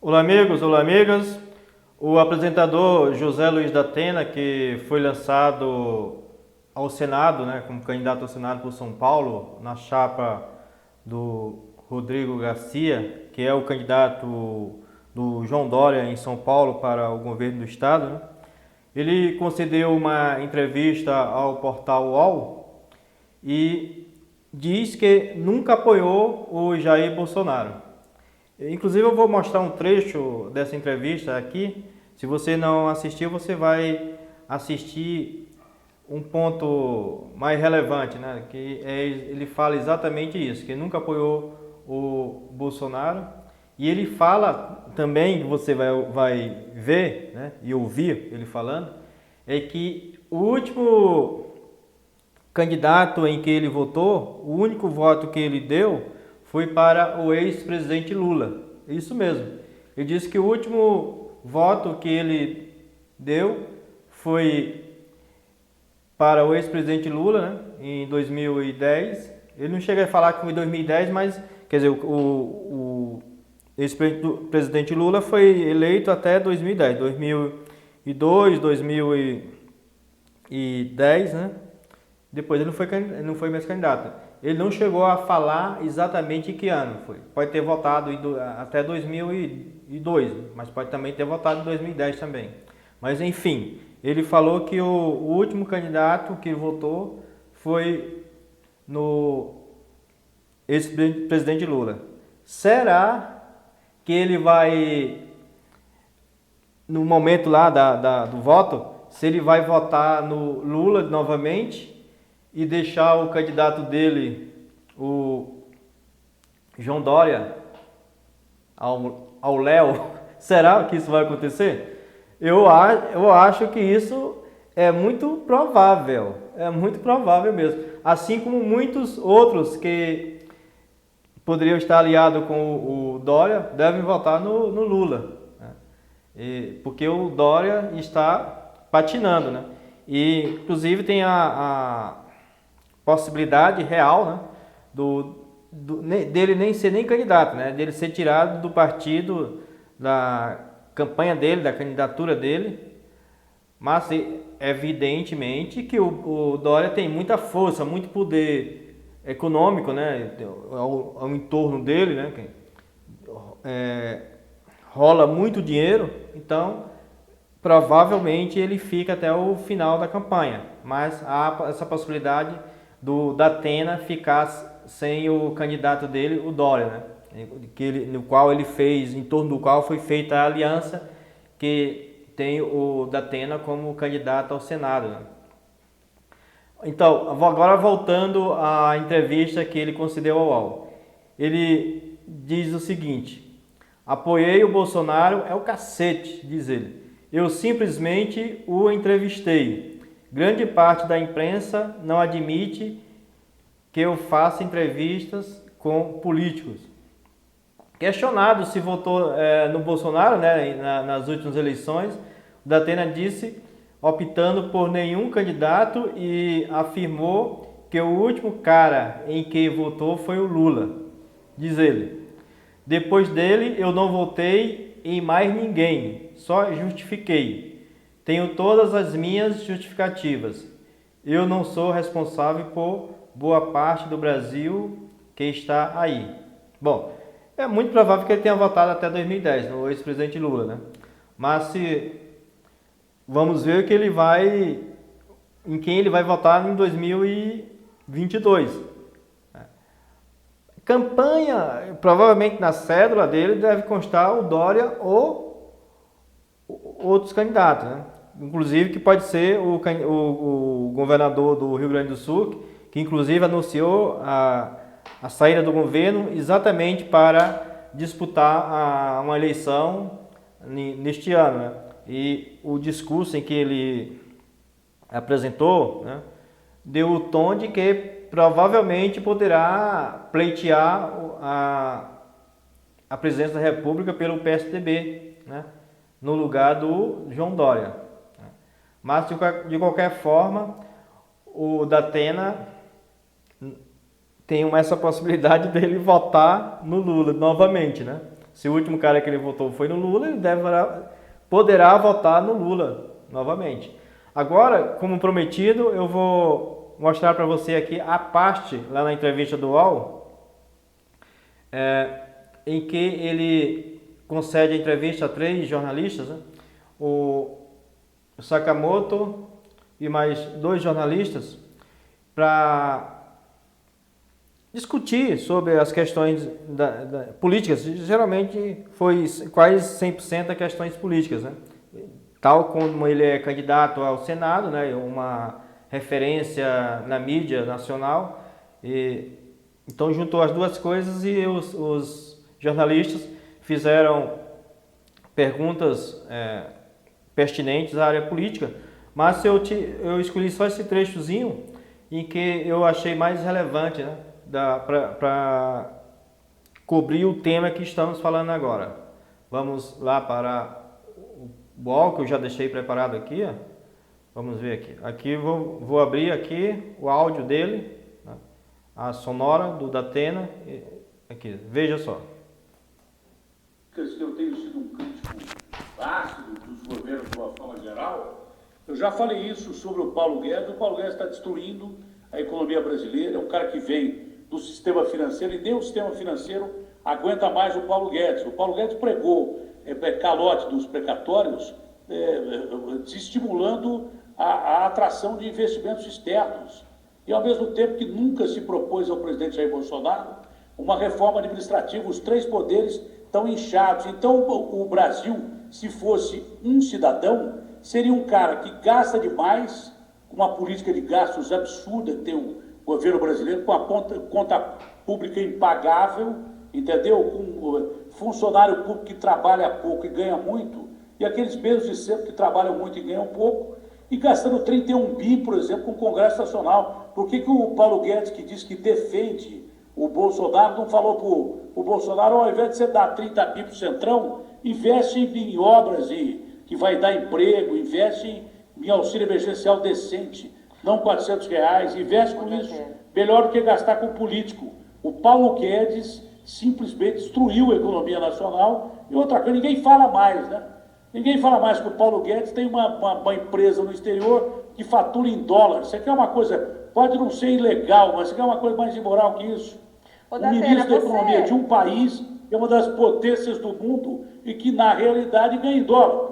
Olá amigos, olá amigas. O apresentador José Luiz da Atena, que foi lançado ao Senado, como candidato ao Senado por São Paulo, na chapa do Rodrigo Garcia, que é o candidato do João Dória em São Paulo para o governo do estado, ele concedeu uma entrevista ao portal UOL e diz que nunca apoiou o Jair Bolsonaro. Inclusive eu vou mostrar um trecho dessa entrevista aqui. Se você não assistiu, você vai assistir um ponto mais relevante, ele fala exatamente isso, que nunca apoiou o Bolsonaro. E ele fala também, que você vai ver, e ouvir ele falando, é que o último candidato em que ele votou, o único voto que ele deu foi para o ex-presidente Lula. Isso mesmo. Ele disse que o último voto que ele deu foi para o ex-presidente Lula, em 2010. Ele não chega a falar que foi em 2010, mas, quer dizer, o ex-presidente Lula foi eleito até 2010, 2002, 2010, Depois ele não foi mais candidato. Ele não chegou a falar exatamente em que ano foi. Pode ter votado até 2002, mas pode também ter votado em 2010 também. Mas enfim, ele falou que o último candidato que ele votou foi no ex-presidente Lula. Será que ele vai, no momento lá do voto, se ele vai votar no Lula novamente e deixar o candidato dele, o João Dória, ao Léo? Será que isso vai acontecer? Eu acho que isso é muito provável mesmo. Assim como muitos outros que poderiam estar aliados com o Dória devem votar no Lula, porque o Dória está patinando, E inclusive tem a possibilidade real, dele nem ser nem candidato, dele ser tirado do partido, da campanha dele, da candidatura dele. Mas evidentemente que o Dória tem muita força, muito poder econômico, ao entorno dele, rola muito dinheiro, então provavelmente ele fica até o final da campanha. Mas há essa possibilidade da Atena ficar sem o candidato dele, o Dória, no qual ele fez, em torno do qual foi feita a aliança, que tem o da Atena como candidato ao Senado. Então, agora voltando à entrevista que ele concedeu ao UOL. Ele diz o seguinte: apoiei o Bolsonaro, é o cacete, diz ele. Eu simplesmente o entrevistei. Grande parte da imprensa não admite que eu faça entrevistas com políticos. Questionado se votou no Bolsonaro, nas últimas eleições, o Datena disse, optando por nenhum candidato, e afirmou que o último cara em que votou foi o Lula. Diz ele: depois dele eu não votei em mais ninguém, só justifiquei. Tenho todas as minhas justificativas. Eu não sou responsável por boa parte do Brasil que está aí. Bom, é muito provável que ele tenha votado até 2010, no ex-presidente Lula, Mas vamos ver que em quem ele vai votar em 2022. Campanha, provavelmente na cédula dele deve constar o Dória ou outros candidatos, Inclusive que pode ser o governador do Rio Grande do Sul, que inclusive anunciou a saída do governo exatamente para disputar uma eleição neste ano. E o discurso em que ele apresentou, deu o tom de que provavelmente poderá pleitear a presidência da República pelo PSDB, no lugar do João Dória. Mas de qualquer forma, o Datena tem essa possibilidade dele votar no Lula novamente, Se o último cara que ele votou foi no Lula, ele poderá votar no Lula novamente. Agora, como prometido, eu vou mostrar para você aqui a parte lá na entrevista do UOL, em que ele concede a entrevista a 3 jornalistas, né? O Sakamoto e mais 2 jornalistas, para discutir sobre as questões políticas. Geralmente foi quase 100% questões políticas, né? Tal como ele é candidato ao Senado, né? Uma referência na mídia nacional. Então juntou as duas coisas e os jornalistas fizeram perguntas pertinentes à área política, mas eu escolhi só esse trechozinho em que eu achei mais relevante, né, para cobrir o tema que estamos falando agora. Vamos lá para o UOL, que eu já deixei preparado aqui. Ó. Vamos ver aqui. Aqui vou abrir aqui o áudio dele, né, a sonora do Datena. Aqui, veja só. Eu tenho sido um crítico ácido dos governos de uma forma geral. Eu já falei isso sobre o Paulo Guedes. O Paulo Guedes está destruindo a economia brasileira. É um cara que vem do sistema financeiro e nem o sistema financeiro aguenta mais o Paulo Guedes. O Paulo Guedes pregou calote dos precatórios, estimulando a atração de investimentos externos. E ao mesmo tempo que nunca se propôs ao presidente Jair Bolsonaro uma reforma administrativa, os 3 poderes estão inchados. Então o Brasil, se fosse um cidadão, seria um cara que gasta demais, com uma política de gastos absurda que tem o governo brasileiro, com a conta pública impagável, entendeu? Com funcionário público que trabalha pouco e ganha muito, e aqueles mesmos de sempre que trabalham muito e ganham pouco, e gastando 31 bi, por exemplo, com o Congresso Nacional. Por que o Paulo Guedes, que diz que defende o Bolsonaro, não falou para o Bolsonaro, ao invés de você dar 30 bi para o Centrão, investe em obras que vai dar emprego, investe em auxílio emergencial decente, não R$400, investe com isso, melhor do que gastar com político. O Paulo Guedes simplesmente destruiu a economia nacional. E outra coisa, ninguém fala mais, né? Ninguém fala mais que o Paulo Guedes tem uma empresa no exterior que fatura em dólar. Isso aqui é uma coisa, pode não ser ilegal, mas isso aqui é uma coisa mais imoral que isso. O ministro da Economia de um país que é uma das potências do mundo e que, na realidade, ganha em dólar.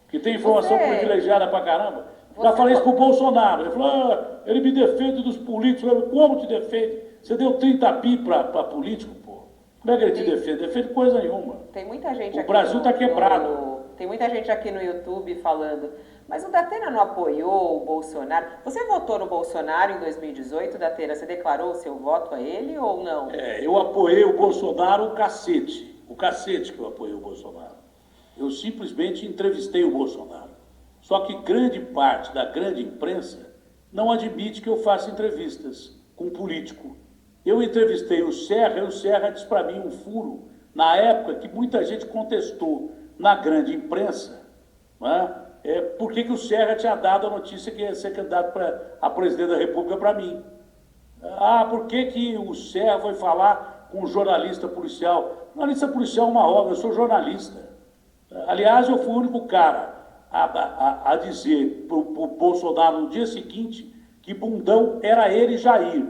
Que tem informação privilegiada pra caramba. Já falei isso pro Bolsonaro. Ele falou, ele me defende dos políticos. Eu falei, como te defende? Você deu 30 bi pra político, pô. Como é que ele te defende? Defende coisa nenhuma. Tem muita gente o Brasil está quebrado. Tem muita gente aqui no YouTube falando, mas o Datena não apoiou o Bolsonaro. Você votou no Bolsonaro em 2018, Datena? Você declarou o seu voto a ele ou não? Eu apoiei o Bolsonaro, o cacete que eu apoiei o Bolsonaro. Eu simplesmente entrevistei o Bolsonaro. Só que grande parte da grande imprensa não admite que eu faça entrevistas com político. Eu entrevistei o Serra e o Serra disse para mim um furo, na época que muita gente contestou na grande imprensa, né, por que o Serra tinha dado a notícia que ia ser candidato a presidente da República para mim. Por que o Serra foi falar com um jornalista policial? Jornalista policial é uma obra, eu sou jornalista. Aliás, eu fui o único cara a dizer para o Bolsonaro no dia seguinte que bundão era ele, Jair,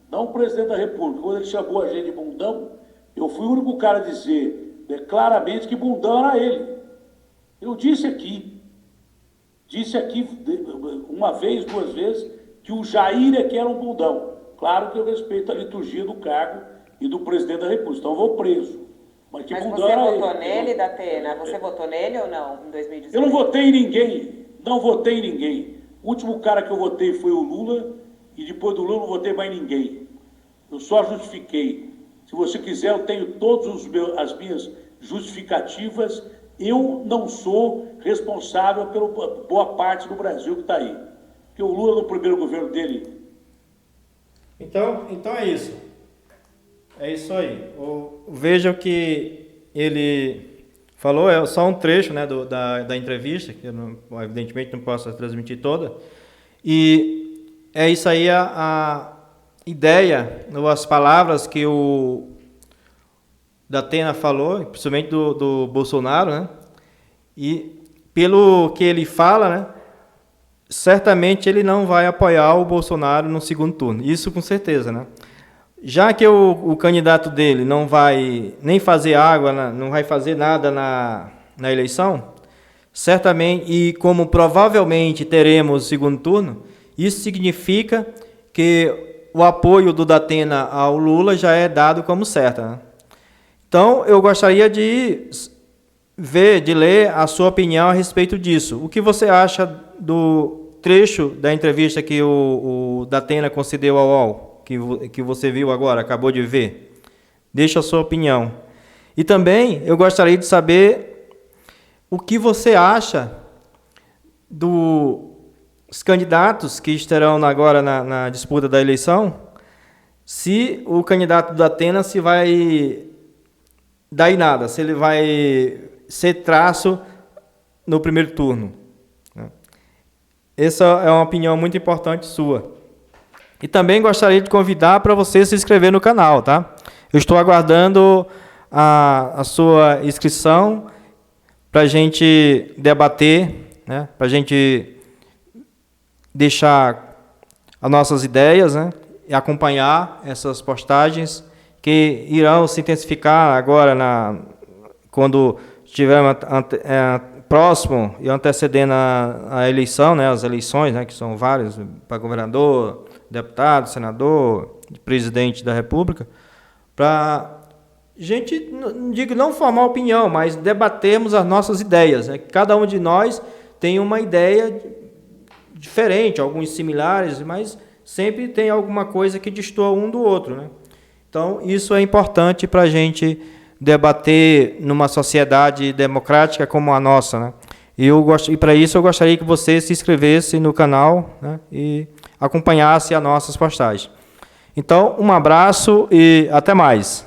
não o presidente da República. Quando ele chamou a gente de bundão, eu fui o único cara a dizer claramente que bundão era ele. Eu disse aqui uma vez, 2 vezes, que o Jair é que era um bundão. Claro que eu respeito a liturgia do cargo e do presidente da República, então eu vou preso. Mas você votou nele, Datena? Você votou nele ou não, em 2018? Eu não votei em ninguém, não votei em ninguém. O último cara que eu votei foi o Lula, e depois do Lula não votei mais ninguém. Eu só justifiquei. Se você quiser, eu tenho todas as minhas justificativas. Eu não sou responsável pela boa parte do Brasil que está aí. Porque o Lula, no primeiro governo dele... Então é isso. É isso aí. Veja o que ele falou, é só um trecho, né, da entrevista, que eu evidentemente não posso transmitir toda. E é isso aí a ideia, ou as palavras que o Datena falou, principalmente do Bolsonaro, né? E pelo que ele fala, né? Certamente ele não vai apoiar o Bolsonaro no segundo turno. Isso com certeza, né? Já que o candidato dele não vai nem fazer água, não vai fazer nada na eleição, certamente, e como provavelmente teremos segundo turno, isso significa que o apoio do Datena ao Lula já é dado como certo, né? Então, eu gostaria de ler a sua opinião a respeito disso. O que você acha do trecho da entrevista que o Datena concedeu ao UOL, que você viu agora, acabou de ver? Deixa a sua opinião. E também eu gostaria de saber o que você acha dos candidatos que estarão agora na disputa da eleição, se o candidato da Datena se vai dar em nada, se ele vai ser traço no primeiro turno. Essa é uma opinião muito importante sua. E também gostaria de convidar para você se inscrever no canal, tá? Eu estou aguardando a sua inscrição para a gente debater, né? Para a gente deixar as nossas ideias, né? E acompanhar essas postagens que irão se intensificar agora quando estiver próximo e antecedendo a eleição, né? As eleições, né? Que são várias, para governador, deputado, senador, presidente da República, para gente, não formar opinião, mas debatermos as nossas ideias, né? Cada um de nós tem uma ideia diferente, alguns similares, mas sempre tem alguma coisa que destoa um do outro, né? Então, isso é importante para a gente debater numa sociedade democrática como a nossa, né? E para isso eu gostaria que você se inscrevesse no canal, né? E acompanhasse as nossas postagens. Então, um abraço e até mais.